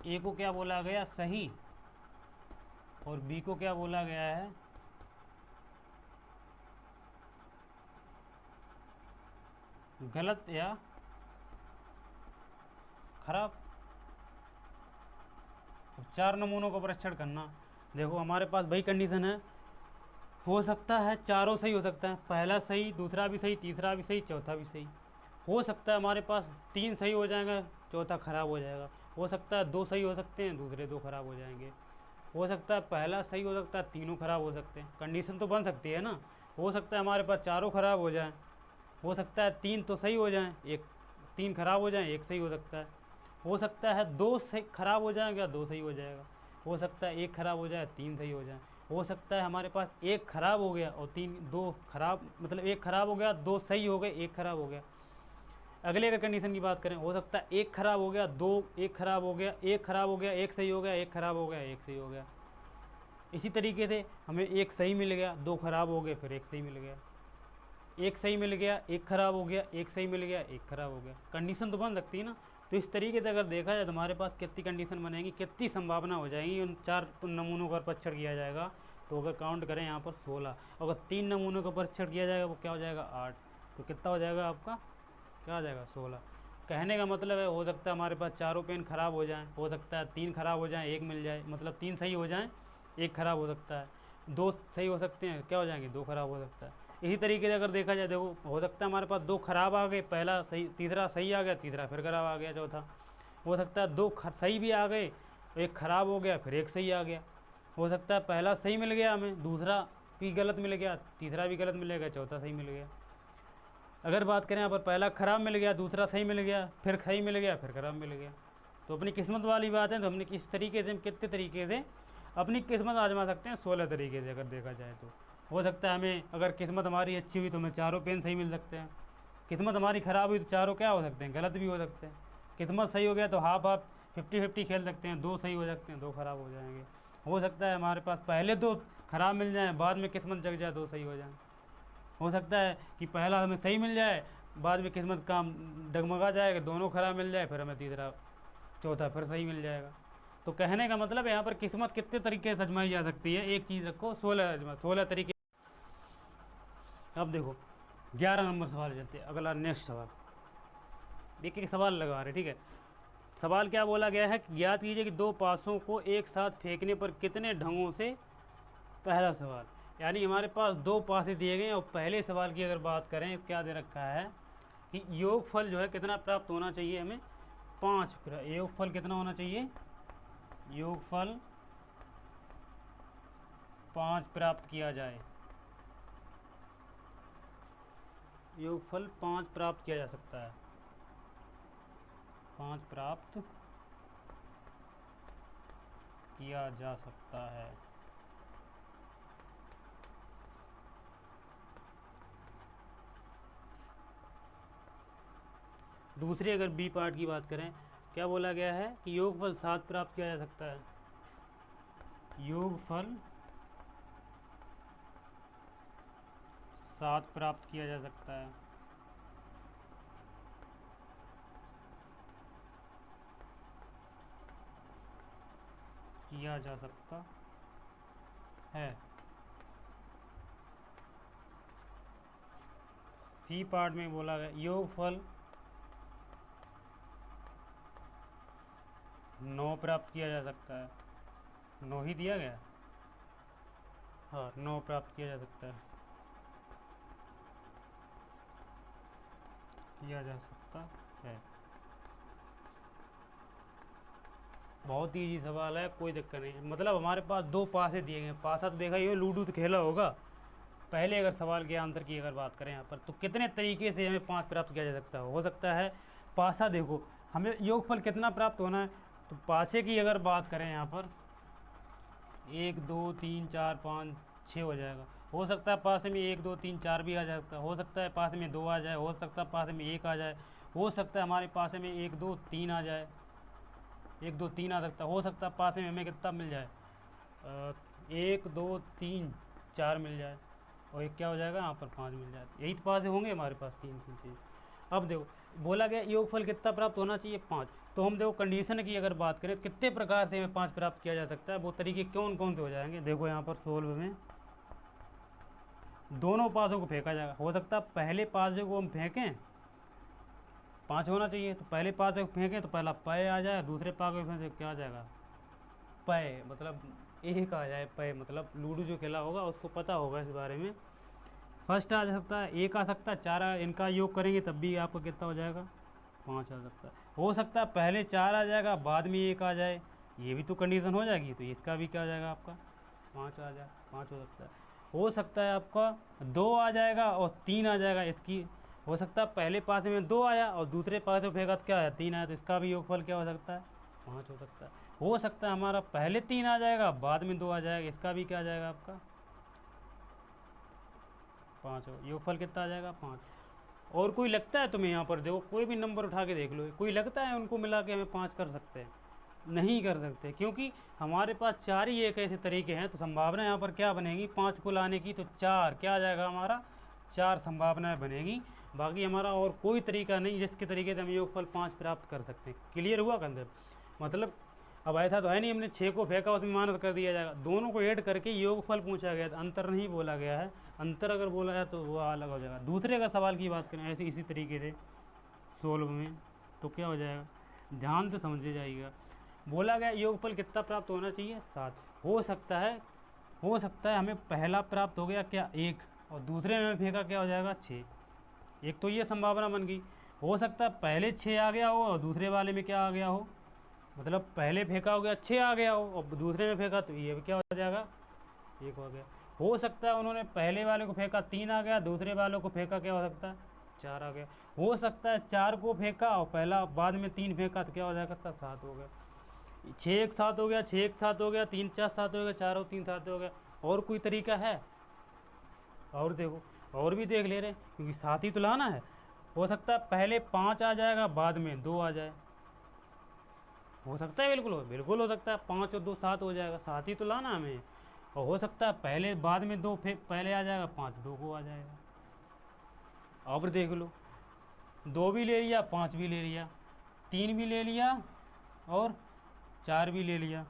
ए को क्या बोला गया, सही, और बी को क्या बोला गया है, गलत या खराब। अब 4 नमूनों का परीक्षण करना। देखो हमारे पास वही कंडीशन है, हो सकता है चारों सही हो सकता है, पहला सही, दूसरा भी सही, तीसरा भी सही, चौथा भी सही। हो सकता है हमारे पास 3 सही हो जाएगा, चौथा खराब हो जाएगा। हो सकता है 2 सही हो सकते हैं, दूसरे 2 खराब हो जाएंगे। हो सकता है पहला सही हो सकता है, तीनों खराब हो सकते हैं। कंडीशन तो बन सकती है ना। हो सकता है हमारे पास चारों खराब हो जाएं, हो सकता है 3 तो सही हो जाएं, एक 3 खराब हो जाएं, एक सही हो सकता है। हो सकता है 2 सही खराब हो जाएंगे, 2 सही हो जाएगा। हो सकता है 1 खराब हो जाए, 3 सही हो जाए। हो सकता है हमारे पास 1 खराब हो गया और 2 खराब, मतलब 1 खराब हो गया, 2 सही हो गए, 1 खराब हो गया। अगले अगर कंडीशन की बात करें, हो सकता है 1 खराब हो गया, 2 1 खराब हो गया, 1 खराब हो गया, 1 सही हो गया, 1 खराब हो गया, 1 सही हो गया। इसी तरीके से हमें 1 सही मिल गया, 2 खराब हो गए, फिर 1 सही मिल गया, 1 सही मिल गया, 1 खराब हो गया, 1 सही मिल गया, 1 खराब हो गया। कंडीशन तो बन सकती है ना। तो इस तरीके से अगर देखा जाए तो हमारे पास कितनी कंडीशन बनेगी, कितनी संभावना हो जाएगी, उन 4 नमूनों का परीक्षण किया जाएगा। तो अगर काउंट करें यहाँ पर 16, अगर 3 नमूनों का परीक्षण किया जाएगा वो क्या हो जाएगा, 8। तो कितना हो जाएगा आपका, क्या आ जाएगा, 16। कहने का मतलब है हो सकता है हमारे पास चारों पेन खराब हो जाएं, हो सकता है 3 खराब हो जाएं, 1 मिल जाए, मतलब 3 सही हो जाएं, 1 खराब हो सकता है। 2 सही हो सकते हैं, क्या हो जाएंगे, 2 खराब हो सकता है। इसी तरीके से अगर देखा जाए, देखो हो सकता है हमारे पास 2 खराब आ गए, पहला सही, तीसरा सही आ गया, तीसरा फिर खराब आ गया, चौथा। हो सकता है 2 सही भी आ गए, 1 खराब हो गया, फिर 1 सही आ गया। हो सकता है पहला सही मिल गया हमें, दूसरा भी गलत मिल गया, तीसरा भी गलत मिलेगा, चौथा सही मिल गया। अगर बात करें यहाँ पर, पहला खराब मिल गया, दूसरा सही मिल गया, फिर सही मिल गया, फिर खराब मिल गया। तो अपनी किस्मत वाली बात है। तो हमने किस तरीके से, कितने तरीके से अपनी किस्मत आजमा सकते हैं, 16 तरीके से अगर देखा जाए तो। हो सकता है हमें, अगर किस्मत हमारी अच्छी हुई तो हमें चारों पेन सही मिल सकते हैं। किस्मत हमारी ख़राब हुई तो चारों क्या हो सकते हैं, गलत भी हो सकते हैं। किस्मत सही हो गया तो हाफ हाफ 50-50 खेल सकते हैं, 2 सही हो सकते हैं, 2 खराब हो जाएंगे। हो सकता है हमारे पास पहले 2 खराब मिल जाएँ, बाद में किस्मत जग जाए, 2 सही हो जाए। हो सकता है कि पहला हमें सही मिल जाए, बाद में किस्मत काम डगमगा जाएगा, दोनों खराब मिल जाए, फिर हमें तीसरा चौथा फिर सही मिल जाएगा। तो कहने का मतलब यहाँ पर किस्मत कितने तरीके से आजमाई जा सकती है, एक चीज़ रखो, 16 तरीके। अब देखो 11 नंबर सवाल चलते हैं, अगला नेक्स्ट सवाल। एक एक सवाल लगा रहे, ठीक है। सवाल क्या बोला गया है कि ज्ञात कीजिए कि दो पासों को एक साथ फेंकने पर कितने ढंगों से। पहला सवाल, यानी हमारे पास दो पासे दिए गए हैं और पहले सवाल की अगर बात करें तो क्या दे रखा है कि योगफल जो है कितना प्राप्त होना चाहिए हमें, 5। योगफल कितना होना चाहिए, योगफल 5 प्राप्त किया जाए, योगफल 5 प्राप्त किया जा सकता है, 5 प्राप्त किया जा सकता है। दूसरी अगर बी पार्ट की बात करें, क्या बोला गया है कि योगफल 7 प्राप्त किया जा सकता है, योगफल 7 प्राप्त किया जा सकता है। किया जा सकता है। सी पार्ट में बोला गया योगफल 9 प्राप्त किया जा सकता है, 9 ही दिया गया, हाँ 9 प्राप्त किया जा सकता है, किया जा सकता है। बहुत ही इजी सवाल है, कोई दिक्कत नहीं है। मतलब हमारे पास दो पासे दिए गए, पासा तो देखा ही हो, लूडो तो खेला होगा। पहले अगर सवाल के आंसर की अगर बात करें यहाँ पर, तो कितने तरीके से हमें 5 प्राप्त किया जा सकता है। हो सकता है पासा, देखो हमें योगफल कितना प्राप्त होना है, तो पासे की अगर बात करें यहाँ पर 1 2 3 4 5 6 हो जाएगा। हो सकता है पासे में 1 2 3 4 भी आ सकता है, हो सकता है पासे में 2 आ जाए, हो सकता है पासे में 1 आ जाए, हो सकता है हमारे पासे में 1 2 3 आ जाए, 1 2 3 आ सकता है, हो सकता है पासे में हमें कितना मिल जाए, 1 2 3 4 मिल जाए, और एक क्या हो जाएगा यहाँ पर 5 मिल जाए। यही तो पासे होंगे हमारे पास, 3 3 चीज़। अब देखो बोला गया योगफल कितना प्राप्त होना चाहिए, 5। तो हम देखो कंडीशन की अगर बात करें कितने प्रकार से हमें 5 प्राप्त किया जा सकता है, वो तरीके कौन कौन से हो जाएंगे। देखो यहाँ पर सोल्व में दोनों पासों को फेंका जाएगा। हो सकता है पहले पासे को हम फेंकें, 5 होना चाहिए, तो पहले पासे को फेंकें तो पहला पय आ जाए, दूसरे पासे को फेंके क्या आ जाएगा, पय, मतलब 1 आ जाए। पय मतलब लूडो जो खेला होगा उसको पता होगा इस बारे में। फर्स्ट आ सकता है, 1 आ सकता है, 4 इनका योग करेंगे तब भी आपको कितना हो जाएगा, 5 आ सकता है। हो सकता है पहले 4 आ जाएगा बाद में 1 आ जाए, ये भी तो कंडीशन हो जाएगी, तो इसका भी क्या हो जाएगा आपका 5 आ जाए, 5 हो सकता है। हो सकता है आपका 2 आ जाएगा और 3 आ जाएगा, इसकी हो सकता है पहले पासे में 2 आया और दूसरे पासे में फेंका तो क्या आया, 3 आया, तो इसका भी योगफल क्या हो सकता है, 5 हो सकता है। हो सकता है हमारा पहले 3 आ जाएगा बाद में 2 आ जाएगा, इसका भी क्या आ जाएगा आपका 5 हो, योगफल कितना आ जाएगा 5। और कोई लगता है तुम्हें यहाँ पर, देखो कोई भी नंबर उठा के देख लो, कोई लगता है उनको मिला के हमें 5 कर सकते हैं, नहीं कर सकते, क्योंकि हमारे पास 4 ही एक ऐसे तरीके हैं। तो संभावना यहाँ पर क्या बनेगी 5 को लाने की, तो 4 क्या आ जाएगा हमारा, 4 संभावनाएं बनेगी। बाकी हमारा और कोई तरीका नहीं जिसके तरीके से हम योगफल 5 प्राप्त कर सकते हैं। क्लियर हुआ कंसेप्ट, मतलब अब ऐसा तो है नहीं हमने 6 को फेंका उसमें मानव कर दिया जाएगा, दोनों को ऐड करके योगफल पूछा गया, अंतर नहीं बोला गया है। अंतर अगर बोला है तो वो अलग हो जाएगा। दूसरे का सवाल की बात करें ऐसे इसी तरीके से सोल्व में, तो क्या हो जाएगा, ध्यान से समझे जाइएगा। बोला गया योगफल कितना प्राप्त होना चाहिए, 7। हो सकता है हमें पहला प्राप्त हो गया क्या 1, और दूसरे में फेंका क्या हो जाएगा 6। एक तो ये संभावना बन गई। हो सकता है पहले 6 आ गया हो और दूसरे वाले में क्या आ गया हो, मतलब पहले फेंका हो गया 6 आ गया हो और दूसरे में फेंका तो ये क्या हो जाएगा 1 हो गया। हो सकता है उन्होंने पहले वाले को फेंका 3 आ गया, दूसरे वालों को फेंका क्या हो सकता है 4 आ गया। हो सकता है 4 को फेंका और पहला बाद में 3 फेंका तो क्या हो जाएगा 7 हो गया। 6 एक 7 हो गया, 6 एक 7 हो गया, 3 4 7 हो गया, 4 और 3 7 हो गया। और कोई तरीका है, और देखो और भी देख ले रहे, क्योंकि 7 ही तो लाना है। हो सकता है पहले 5 आ जाएगा बाद में 2 आ जाए, हो सकता है, बिल्कुल हो सकता है 5 और 2 7 हो जाएगा, 7 ही तो लाना हमें। और हो सकता है पहले बाद में 2 पहले आ जाएगा, 5 2 को आ जाएगा। अब देख लो 2 भी ले लिया, 5 भी ले लिया, 3 भी ले लिया और 4 भी ले लिया,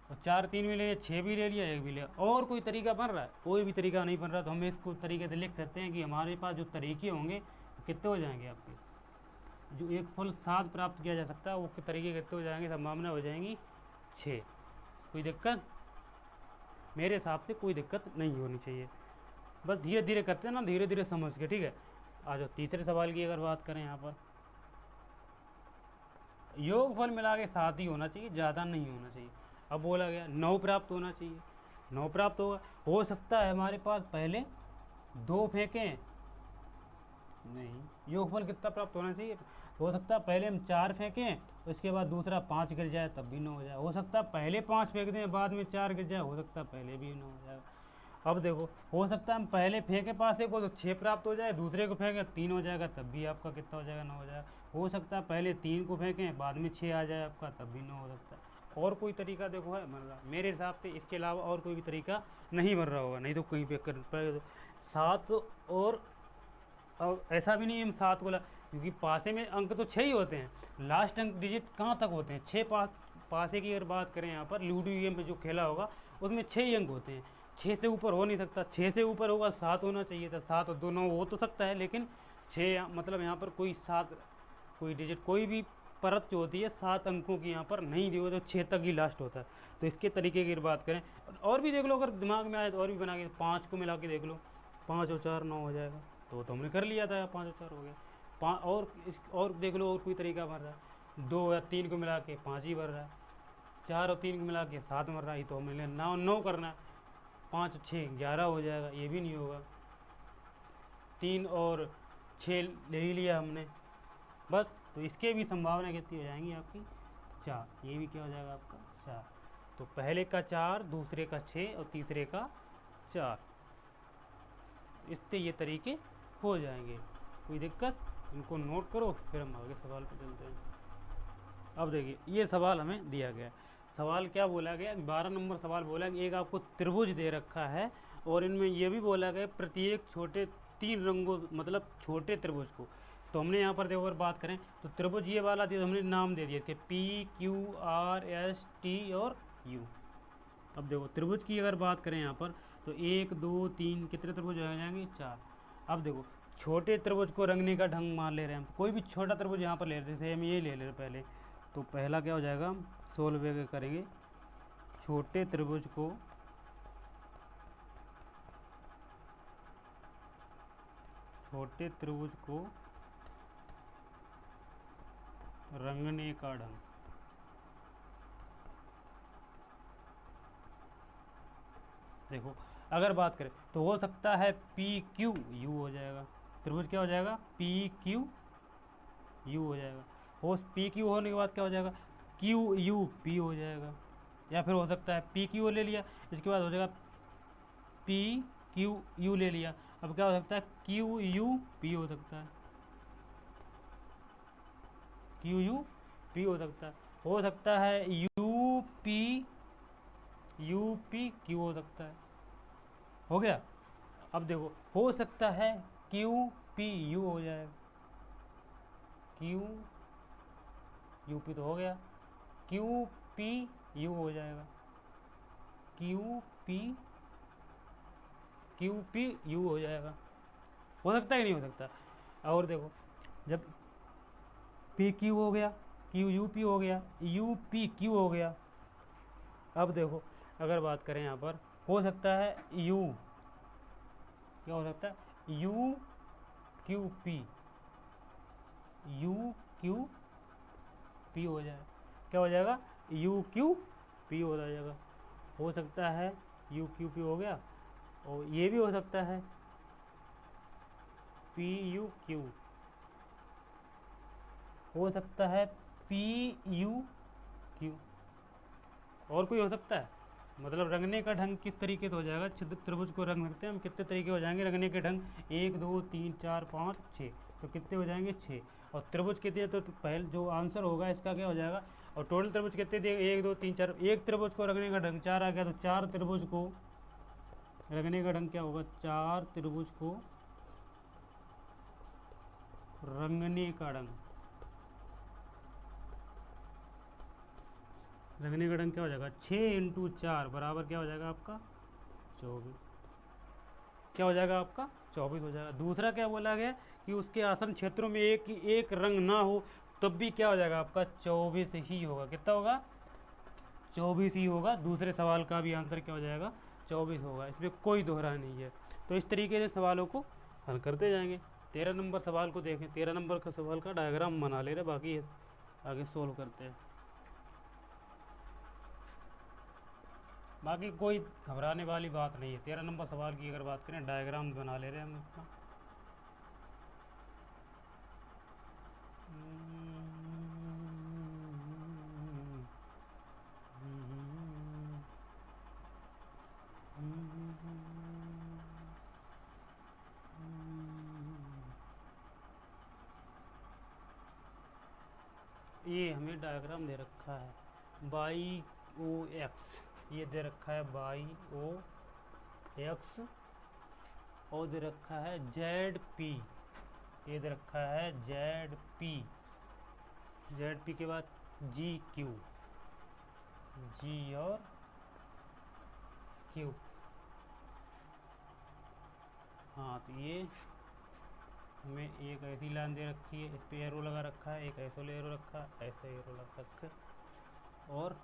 और 4 3 भी ले लिया, 6 भी ले लिया, 1 भी लिया। और कोई तरीका बन रहा है? कोई भी तरीका नहीं बन रहा, तो हम इसको तरीके से लिख सकते हैं कि हमारे पास जो तरीके होंगे कितने हो जाएंगे आपके, जो एक फल 7 प्राप्त किया जा सकता है वो तरीके कितने हो जाएंगे, संभावना हो जाएंगी 6। कोई दिक्कत? मेरे हिसाब से कोई दिक्कत नहीं होनी चाहिए, बस धीरे धीरे करते हैं ना, धीरे धीरे समझ के, ठीक है। आ जाओ तीसरे सवाल की अगर बात करें, यहाँ पर योगफल मिला के 7 ही होना चाहिए, ज़्यादा नहीं होना चाहिए। अब बोला गया 9 प्राप्त होना चाहिए, 9 प्राप्त होगा। हो सकता है हमारे पास पहले 2 फेंकें, नहीं, योगफल कितना प्राप्त होना चाहिए? हो सकता है पहले हम 4 फेंकें, उसके बाद दूसरा 5 गिर जाए तब भी 9 हो जाए। हो सकता है पहले 5 फेंक दें, बाद में 4 गिर जाए, हो सकता है पहले भी 9 हो जाएगा। अब देखो, हो सकता है हम पहले फेंके पास एक को तो 6 प्राप्त हो जाए, दूसरे को फेंके 3 हो जाएगा, तब भी आपका कितना हो जाएगा, 9 हो जाएगा। हो सकता है पहले 3 को फेंकें, बाद में 6 आ जाए आपका, तब भी 9 हो सकता है। और कोई तरीका देखो है बन रहा, मेरे हिसाब से इसके अलावा और कोई भी तरीका नहीं बन रहा होगा, नहीं तो कहीं पे कर 7। और अब ऐसा भी नहीं हम 7 को क्योंकि पासे में अंक तो 6 ही होते हैं, लास्ट अंक डिजिट कहाँ तक होते हैं, 6। पासे की अगर बात करें यहाँ पर लूडो गेम में जो खेला होगा उसमें 6 ही अंक होते हैं, 6 से ऊपर हो नहीं सकता। 6 से ऊपर होगा 7 होना चाहिए था, 7 और 2 9 हो तो सकता है, लेकिन 6 मतलब यहाँ पर कोई 7 कोई डिजिट कोई भी परत जो होती है 7 अंकों की यहाँ पर नहीं दी हो, तो 6 तक ही लास्ट होता है। तो इसके तरीके की बात करें और भी देख लो, अगर दिमाग में आए तो और भी बना के 5 को मिला के देख लो, 5 और 4 9 हो जाएगा, तो हमने कर लिया था, 5 और 4 हो गया। और देख लो और कोई तरीका बन रहा है, 2 या 3 को मिला के 5 ही बन रहा है, 4 और 3 को मिला के 7 बन रहा है, तो हमें 9 करना है, 5 और 6 11 हो जाएगा, ये भी नहीं होगा। 3 और 6 ले ही लिया हमने बस, तो इसके भी संभावना कितनी हो जाएंगी आपकी, 4। ये भी क्या हो जाएगा आपका 4। तो पहले का 4, दूसरे का 6 और तीसरे का 4, इससे ये तरीके हो जाएंगे। कोई दिक्कत? इनको नोट करो, फिर हम आगे सवाल पे चलते हैं। अब देखिए ये सवाल हमें दिया गया, सवाल क्या बोला गया, 12 नंबर सवाल बोला कि एक आपको त्रिभुज दे रखा है और इनमें यह भी बोला गया प्रत्येक छोटे 3 रंगों मतलब छोटे त्रिभुज को। तो हमने यहाँ पर देखो अगर बात करें तो त्रिभुज ये वाला दिया, तो हमने नाम दे दिया कि PQRST और U। अब देखो त्रिभुज की अगर बात करें यहाँ पर तो 1 2 3 कितने त्रिभुज हो जाएंगे, 4। अब देखो छोटे त्रिभुज को रंगने का ढंग मान ले रहे हैं हम, कोई भी छोटा त्रिभुज यहाँ पर ले रहे थे, हम ये ले रहे पहले। तो पहला क्या हो जाएगा, हम सोल्व करेंगे, छोटे त्रिभुज को रंगने का ढंग। देखो अगर बात करें तो हो सकता है PQU हो जाएगा, त्रिभुज क्या हो जाएगा, PQU हो जाएगा। हो PQ होने के बाद क्या हो जाएगा, QUP हो जाएगा, या फिर हो सकता है PQ ले लिया, इसके बाद हो जाएगा PQU ले लिया, अब क्या हो सकता है QUP हो सकता है, QUP हो सकता है UPQ हो सकता है, हो गया। अब देखो हो सकता है QPU हो जाएगा, QUP तो हो गया, QPU हो जाएगा, QPU हो जाएगा, हो सकता है कि नहीं हो सकता। और देखो जब PQ हो गया, QUP हो गया, UPQ हो गया, अब देखो अगर बात करें यहाँ पर हो सकता है U, क्या हो सकता है, UQP हो जाए, क्या हो जाएगा, UQP हो जाएगा, हो सकता है UQP हो गया। और ये भी हो सकता है PUQ, हो सकता है PUQ, और कोई हो सकता है। मतलब रंगने का ढंग किस तरीके से हो जाएगा, छिद्र त्रिभुज को रंग सकते हैं हम, कितने तरीके हो जाएंगे रंगने के ढंग, 1 2 3 4 5 6, तो कितने हो जाएंगे 6। और त्रिभुज कितने, तो पहले जो आंसर होगा इसका क्या हो जाएगा, और टोटल त्रिभुज कितने दिए, 1 2 3 4, एक त्रिभुज को रंगने का ढंग 4 आ गया, तो 4 त्रिभुज को रंगने का ढंग क्या होगा, 4 त्रिभुज को रंगने का ढंग लगने का ढंग क्या हो जाएगा, 6 × 4 बराबर क्या हो जाएगा आपका 24, क्या हो जाएगा आपका 24 हो जाएगा। दूसरा क्या बोला गया कि उसके आसन क्षेत्रों में एक रंग ना हो तब भी क्या हो जाएगा आपका 24 ही होगा। कितना होगा 24 ही होगा। दूसरे सवाल का भी आंसर क्या हो जाएगा 24 होगा, इसमें कोई दोहरा नहीं है। तो इस तरीके से सवालों को हल करते जाएंगे। 13 नंबर सवाल को देखें, 13 नंबर का सवाल का डायग्राम बना ले रहे, बाकी आगे सोल्व करते हैं। बाकी कोई घबराने वाली बात नहीं है। 13 नंबर सवाल की अगर बात करें, डायग्राम बना ले रहे हैं हम अपना। ये हमें डायग्राम दे रखा है बाई ओ एक्स, ये दे रखा है बाई ओ एक्स, और दे रखा है जेड पी, ये दे रखा है जेड पी के बाद जी क्यू, जी और क्यू। हाँ तो ये हमें एक ऐसी लाइन दे रखी है, इस पे एरो लगा रखा है, एक ऐसा एरो रखा है, ऐसा एरो लगा रखा है, और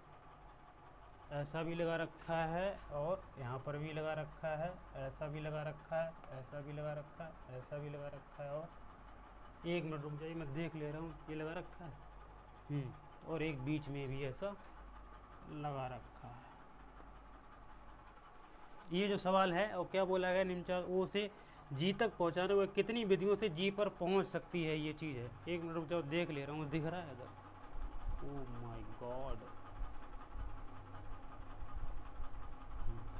ऐसा भी लगा रखा है, और यहाँ पर भी लगा रखा है, ऐसा भी लगा रखा है, ऐसा भी लगा रखा है, ऐसा भी लगा रखा है, और 1 मिनट रुक जाइए मैं देख ले रहा हूँ, ये लगा रखा है और एक बीच में भी ऐसा लगा रखा है। ये जो सवाल है और क्या बोला गया, निम्नचार ओ से जी तक पहुंचाने में कितनी विधियों से जी पर पहुंच सकती है, ये चीज़ है। 1 मिनट रुक जाओ देख ले रहा हूँ, दिख रहा है इधर, ओह माय गॉड,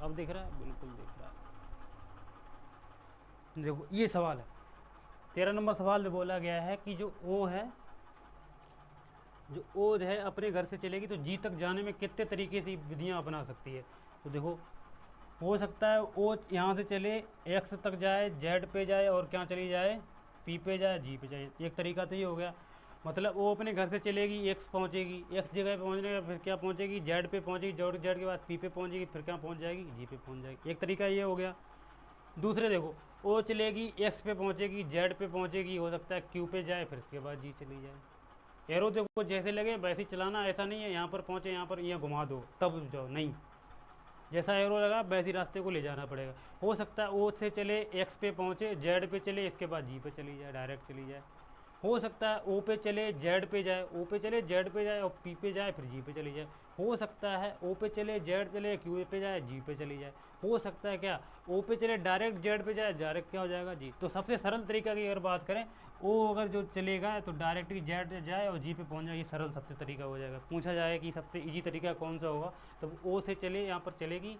अब दिख रहा है, बिल्कुल दिख रहा है। देखो ये सवाल है, 13 नंबर सवाल में बोला गया है कि जो ओ है, जो ओ है अपने घर से चलेगी तो जी तक जाने में कितने तरीके से विधियाँ अपना सकती है। तो देखो हो सकता है ओ यहाँ से चले एक्स तक जाए, जेड पे जाए, और क्या चली जाए पी पे जाए, जी पे जाए। एक तरीका तो ये हो गया, मतलब वो अपने घर से चलेगी, एक्स पहुँचेगी, एक्स जगह पे पहुँचने का फिर क्या पहुँचेगी जेड पे पहुँचेगी, जेड के बाद पी पे पहुँचेगी, फिर क्या पहुँच जाएगी जी पे पहुँच जाएगी। एक तरीका ये हो गया। दूसरे देखो ओ चलेगी, एक्स पे पहुँचेगी, जेड पे पहुँचेगी, हो सकता है क्यू पे जाए, फिर उसके बाद जी चली जाए। एरो देखो जैसे लगे वैसे ही चलाना, ऐसा नहीं है यहाँ पर पहुँचे यहाँ पर ये घुमा दो तब जाओ, नहीं, जैसा एरो लगा वैसे ही रास्ते को ले जाना पड़ेगा। हो सकता है ओ से चले एक्स पे पहुँचे, जेड पे चले, इसके बाद जी पे चली जाए, डायरेक्ट चली जाए। हो सकता है ओ पे चले जेड पे जाए, ओ पे चले जेड पे जाए, और पी पे जाए, फिर जी पे चली जाए। हो सकता है ओ पे चले जेड चले, क्यू पे जाए, जी पे चली जाए। हो सकता है क्या ओ पे चले डायरेक्ट जेड पे जाए, डायरेक्ट क्या हो जाएगा जी। तो सबसे सरल तरीका की अगर बात करें, ओ अगर जो चलेगा तो डायरेक्ट जेड जाए और जी पे पहुंच जाए, ये सरल सबसे तरीका हो जाएगा। पूछा जाए कि सबसे इजी तरीका कौन सा होगा, तो ओ से चले, यहाँ पर चलेगी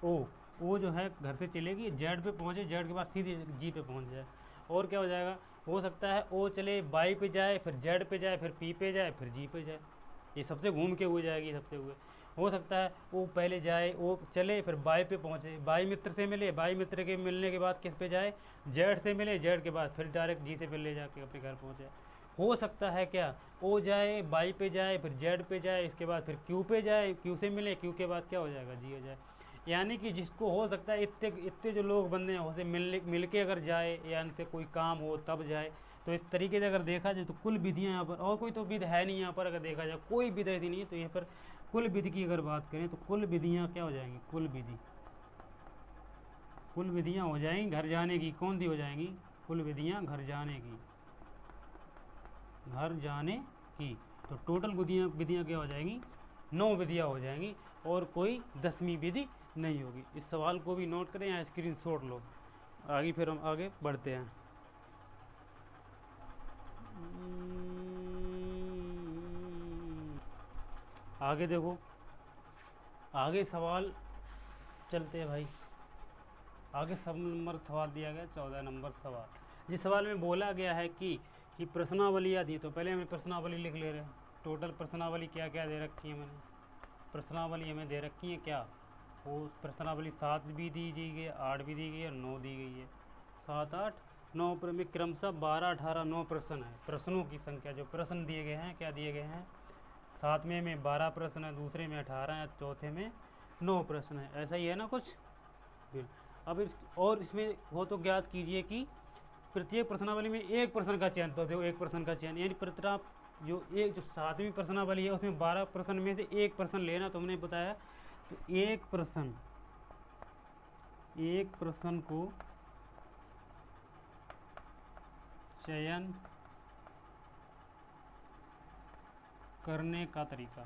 ओ जो है घर से चलेगी, जेड पे पहुँचे, जेड के बाद सीधे जी पे पहुँच जाए। और क्या हो जाएगा, हो सकता है ओ चले बाई पे जाए, फिर जेड पे जाए, फिर पी पे जाए, फिर जी पे जाए, ये सबसे घूम के हुए जाएगी सबसे हुए। हो सकता है वो पहले जाए, वो चले, फिर बाई पे पहुँचे, बाई मित्र से मिले, बाई मित्र के मिलने के बाद किस पे जाए जेड से मिले, जेड के बाद फिर डायरेक्ट जी से फिर ले जाके अपने घर पहुँचे। हो सकता है क्या ओ जाए बाई पे जाए, फिर जेड पे जाए, इसके बाद फिर क्यू पे जाए, क्यू से मिले, क्यू के बाद क्या हो जाएगा जी हो जाए। यानी कि जिसको हो सकता है इतने जो लोग बंदे हैं उसे मिल के अगर जाए, या इनसे कोई काम हो तब जाए। तो इस तरीके से अगर देखा जाए तो कुल विधियाँ यहाँ पर, और कोई तो विधि है नहीं यहाँ पर, अगर देखा जाए कोई विधि ऐसी नहीं है। तो यहाँ पर कुल विधि की अगर बात करें तो कुल विधियाँ क्या हो जाएंगी, कुल विधियाँ हो जाएंगी घर जाने की। कौन सी हो जाएंगी, कुल विधियाँ घर जाने की। तो टोटल विधियाँ क्या हो जाएंगी, 9 विधियाँ हो जाएंगी, और कोई 10वीं विधि नहीं होगी। इस सवाल को भी नोट करें या स्क्रीनशॉट लो, आगे फिर हम आगे बढ़ते हैं। आगे देखो, आगे सवाल चलते हैं भाई। आगे सब नंबर सवाल दिया गया 14 नंबर सवाल। जिस सवाल में बोला गया है कि प्रश्नावलियाँ दी, तो पहले हमें प्रश्नावली लिख ले रहे हैं। टोटल प्रश्नावली क्या क्या दे रखी है मैंने, प्रश्नावली हमें दे रखी है क्या, वो प्रश्नावली 7 भी दी गई है, 8 भी दी गई है, 9 दी गई है। 7, 8, 9 में क्रमशः 12, 18, 9 प्रश्न है। प्रश्नों की संख्या जो प्रश्न दिए गए हैं क्या दिए गए हैं सातवें में 12 प्रश्न है, दूसरे में 18 है, चौथे में 9 प्रश्न है। ऐसा ही है ना कुछ। अब और इसमें हो तो ज्ञात कीजिए कि प्रत्येक प्रश्नावली में एक प्रश्न का चयन, तो देखो एक प्रश्न का चयन यानी प्रत्येक जो सातवीं प्रश्नावली है उसमें 12 प्रश्न में से एक प्रश्न लेना तुमने बताया। तो एक प्रश्न को चयन करने का तरीका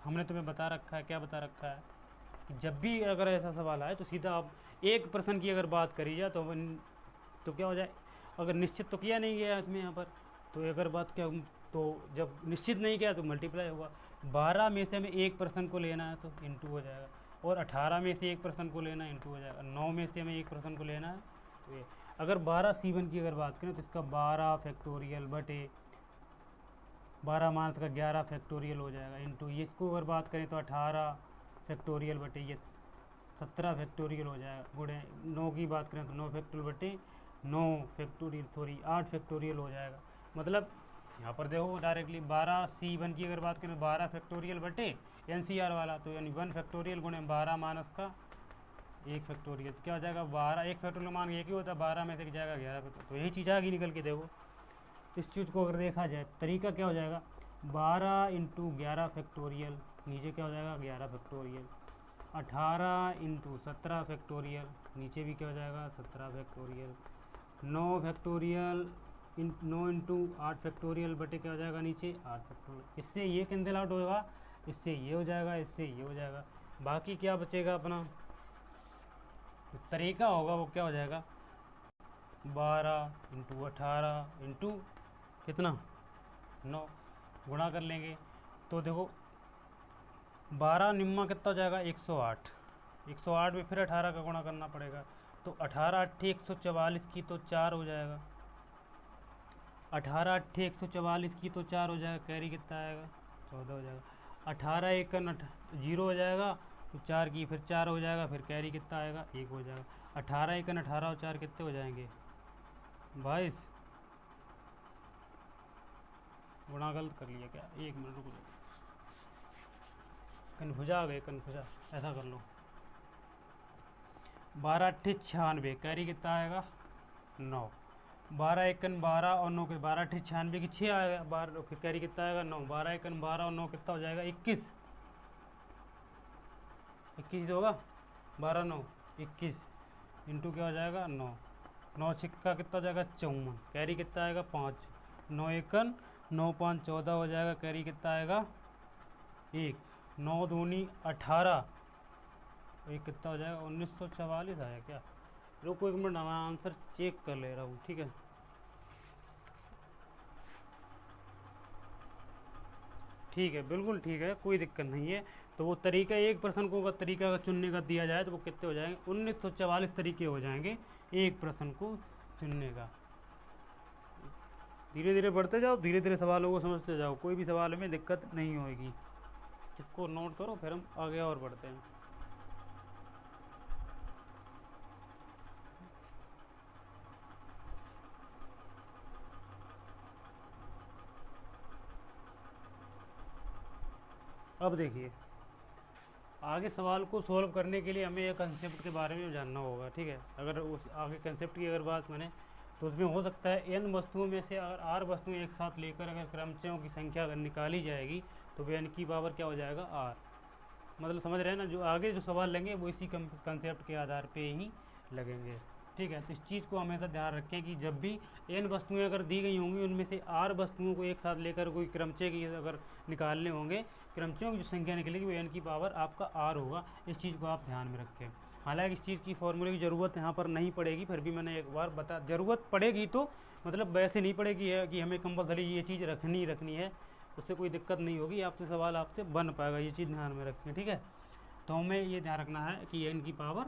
हमने तुम्हें बता रखा है। क्या बता रखा है कि जब भी अगर ऐसा सवाल आए तो सीधा आप एक प्रश्न की अगर बात करी जाए तो क्या हो जाए, अगर निश्चित तो किया नहीं गया इसमें यहाँ पर, तो अगर बात क्या तो जब निश्चित नहीं किया तो मल्टीप्लाई होगा। 12 में से हमें एक प्रश्न को लेना है तो इंटू हो जाएगा, और 18 में से एक प्रश्न को लेना है इंटू हो जाएगा, 9 में से हमें एक प्रश्न को लेना है तो ये। अगर 12C1 की अगर बात करें तो इसका 12 फैक्टोरियल बटे 12 माइनस का 11 फैक्टोरियल हो जाएगा इंटू ये। इसको अगर बात करें तो 18 फैक्टोरियल बटे ये 17 फैक्टोरियल हो जाएगा, गुणे 9 की बात करें तो 9 फैक्टोरियल बटे 9 फैक्टोरियल 8 फैक्टोरियल हो जाएगा। मतलब यहाँ पर देखो डायरेक्टली 12C1 की अगर बात करें 12 फैक्टोरियल बटे NCR वाला तो यानी 1 फैक्टोरियल गुणे 12 माइनस का 1 फैक्टोरियल क्या हो जाएगा 12। 1 फैक्टोरियल मान एक ही होता है, 12 में से जाएगा 11 फैक्टोरियल, तो यही चीज़ आगे निकल के देखो। इस चीज़ को अगर देखा जाए तरीका क्या हो जाएगा 12 इंटू 11 फैक्टोरियल, नीचे क्या हो जाएगा 11 फैक्टोरियल, 18 इंटू 17 फैक्टोरियल, नीचे भी क्या हो जाएगा 17 फैक्टोरियल, 9 फैक्टोरियल 9 इंटू 8 फैक्टोरियल बटे क्या हो जाएगा नीचे 8 फैक्टोरियल। इससे ये कैंसिल आउट होगा, इससे ये हो जाएगा, इससे ये हो जाएगा, बाकी क्या बचेगा अपना तरीका होगा वो क्या हो जाएगा 12 इंटू 18 इंटू कितना 9 गुणा कर लेंगे तो देखो 12 निम्मा कितना हो जाएगा 108, 108 में फिर 18 का गुणा करना पड़ेगा तो 18 अट्ठी 144 की तो 4 हो जाएगा, 18 अट्ठी 144 की तो 4 हो जाएगा, कैरी कितना आएगा 14 हो जाएगा, 18 एकन 0 हो जाएगा तो 4 की फिर 4 हो जाएगा, फिर कैरी कितना आएगा 1 हो जाएगा, 18 एकन 18 और 4 कितने हो जाएंगे 22। गुणा गलत कर लिया क्या, 1 मिनट रुको, कन्फ्यूजा आ गए कन्फ्यूजा, ऐसा कर लो 12 अट्ठी 96 कैरी कितना आएगा 9, 12 एकन 12 और 9 के 12 अट्ठी 96 की 6 आएगा 12, फिर कैरी कितना आएगा 9, 12 एकन 12 और 9 कितना हो जाएगा 21, 21 होगा 12 9 21 इंटू क्या हो जाएगा 9, 9 छिक्का कितना हो जाएगा 54, कैरी कितना आएगा 5, 9 एकन 9 5 14 हो जाएगा, कैरी कितना आएगा 1, 9 दूनी 18 एक कितना हो जाएगा 1944 आया क्या। रुको 1 मिनट मैं आंसर चेक कर ले रहा हूँ, ठीक है। ठीक है बिल्कुल ठीक है, कोई दिक्कत नहीं है। तो वो तरीका एक प्रश्न को अगर तरीका का चुनने का दिया जाए तो वो कितने हो जाएंगे 1944 तरीके हो जाएंगे एक प्रश्न को चुनने का। धीरे धीरे बढ़ते जाओ, धीरे धीरे सवालों को समझते जाओ, कोई भी सवाल में दिक्कत नहीं होगी। इसको नोट करो फिर हम आगे और बढ़ते हैं। अब देखिए आगे सवाल को सॉल्व करने के लिए हमें एक कंसेप्ट के बारे में जानना होगा, ठीक है। अगर उस आगे कंसेप्ट की अगर बात माने तो उसमें हो सकता है n वस्तुओं में से अगर r वस्तुएं एक साथ लेकर अगर क्रमचयों की संख्या अगर निकाली जाएगी तो n की पावर क्या हो जाएगा r। मतलब समझ रहे हैं ना, जो आगे जो सवाल लेंगे वो इसी कंसेप्ट के आधार पे ही लगेंगे, ठीक है। तो इस चीज़ को हमेशा ध्यान रखें कि जब भी n वस्तुएं अगर दी गई होंगी उनमें से r वस्तुओं को एक साथ लेकर कोई क्रमचय की अगर निकालने होंगे, क्रमचयों की जो संख्या निकलेगी वो n की पावर आपका r होगा। इस चीज़ को आप ध्यान में रखें। हालांकि इस चीज़ की फॉर्मूले की ज़रूरत यहाँ पर नहीं पड़ेगी, फिर भी मैंने एक बार ज़रूरत पड़ेगी तो मतलब वैसे नहीं पड़ेगी है कि हमें कंपलसरी ये चीज़ रखनी है, उससे कोई दिक्कत नहीं होगी, आपसे सवाल आपसे बन पाएगा। ये चीज़ ध्यान में रखें, ठीक है। तो हमें ये ध्यान रखना है कि n की पावर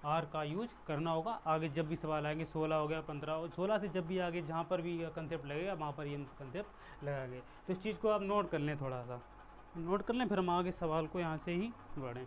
r का यूज करना होगा। आगे जब भी सवाल आएंगे 16 हो गया 15 और 16 से जब भी आगे जहाँ पर भी कंसेप्ट लगेगा वहाँ पर ये कंसेप्ट लगाएंगे। तो इस चीज़ को आप नोट कर लें, थोड़ा सा नोट कर लें, फिर हम आगे सवाल को यहाँ से ही बढ़ें।